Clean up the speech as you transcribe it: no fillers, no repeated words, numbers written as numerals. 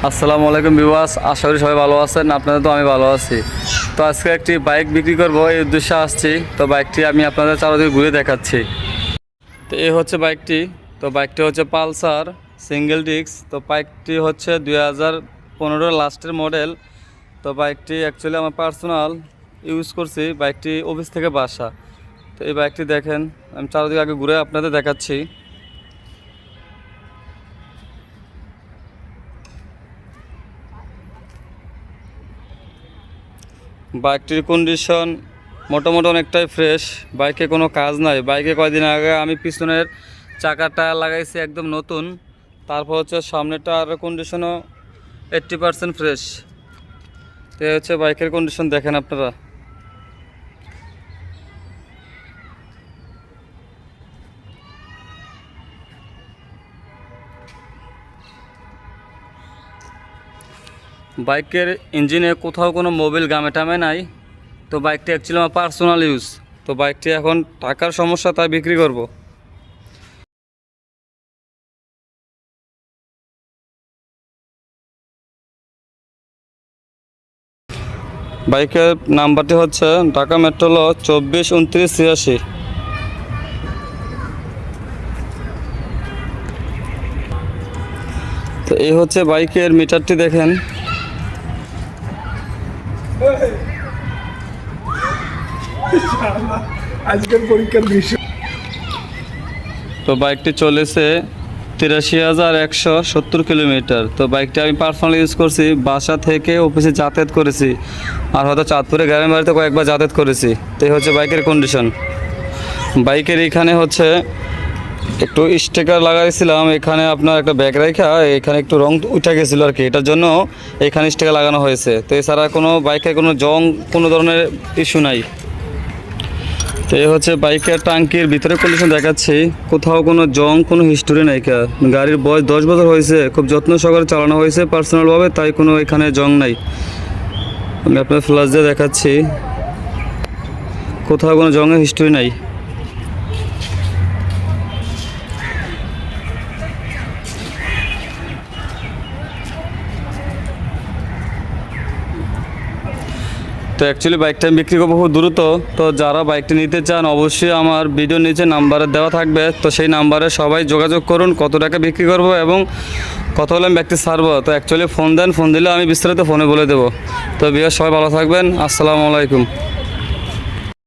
আসসালামু আলাইকুম ভিউয়ার্স, আশা করি সবাই ভালো আছেন। আপনাদের তো আমি ভালো আছি। তো আজকে একটি বাইক বিক্রি করব, এই উদ্দেশ্যে আসছি। তো বাইকটি আমি আপনাদের চারদিকে ঘুরে দেখাচ্ছি। তো এই হচ্ছে বাইকটি। তো বাইকটি হচ্ছে পালসার সিঙ্গেল ডিস্ক। তো বাইকটি হচ্ছে 2015 লাস্টের মডেল। তো বাইকটি অ্যাকচুয়ালি আমার পার্সোনাল ইউজ করছি। বাইকটি অফিস থেকে বাসা। তো এই বাইকটি দেখেন, আমি চারদিকে আগে ঘুরে আপনাদের দেখাচ্ছি। বাইকটির কন্ডিশন মোটামুটি অনেকটাই ফ্রেশ। বাইকে কোনো কাজ নাই। বাইকে কয়েকদিন আগে আমি পিছনের চাকার টায়ার লাগাইছি একদম নতুন। তারপর হচ্ছে সামনের টায়ারের কন্ডিশনও 80% ফ্রেশ। তো এই হচ্ছে বাইকের কন্ডিশন, দেখেন আপনারা। বাইকের ইঞ্জিনে কোথাও কোনো মোবিল গামে টামে নাই। তো বাইকটি অ্যাকচুয়ালি আমার পার্সোনাল ইউজ। তো বাইকটি এখন টাকার সমস্যা, তাই বিক্রি করব। বাইকের নাম্বারটি হচ্ছে ঢাকা মেট্রো 242983। তো এই হচ্ছে বাইকের মিটারটি, দেখেন। আজকের পরীক্ষার বিষয়। তো বাইকটি চলেছে 83,170 কিলোমিটার। তো বাইকটি আমি পার্সোনালি ইউজ করছি, বাসা থেকে অফিসে যাতায়াত করেছি, আর হয়তো চাঁদপুরে গ্রামের বাড়িতে কয়েকবার যাতায়াত করেছি। তো এই হচ্ছে বাইকের কন্ডিশন। বাইকের এখানে হচ্ছে একটু স্টিকার লাগাইছিলাম, এখানে আপনার একটা ব্যাগ রেখা, এখানে একটু রং উঠে গেছিলো আর কি, এটার জন্য এখানে স্টিকার লাগানো হয়েছে। তো এছাড়া কোনো বাইকের কোনো জং, কোনো ধরনের ইস্যু নাই। তো এই হচ্ছে বাইকের টাঙ্কির ভিতরে কন্ডিশন দেখাচ্ছি। কোথাও কোনো জং, কোনো হিস্টোরি নাই। গাড়ির বয়স 10 বছর হয়েছে, খুব যত্ন সহকারে চালানো হয়েছে পার্সোনালভাবে, তাই কোনো এখানে জং নাই। আমি আপনার ফ্ল্যাশ দিয়ে দেখাচ্ছি, কোথাও কোনো জংয়ের হিস্টোরি নাই। তো অ্যাকচুয়ালি বাইকটা আমি বিক্রি করবো খুব দ্রুত। তো যারা বাইকটি নিতে চান অবশ্যই আমার ভিডিওর নিচে নাম্বারে দেওয়া থাকবে। তো সেই নাম্বারে সবাই যোগাযোগ করুন, কত টাকা বিক্রি করব এবং কত হলে আমি বাইকটি ছাড়বো। তো অ্যাকচুয়ালি ফোন দেন, ফোন দিলে আমি বিস্তারিত ফোনে বলে দেবো। তো বিয়ার সবাই ভালো থাকবেন। আসসালামু আলাইকুম।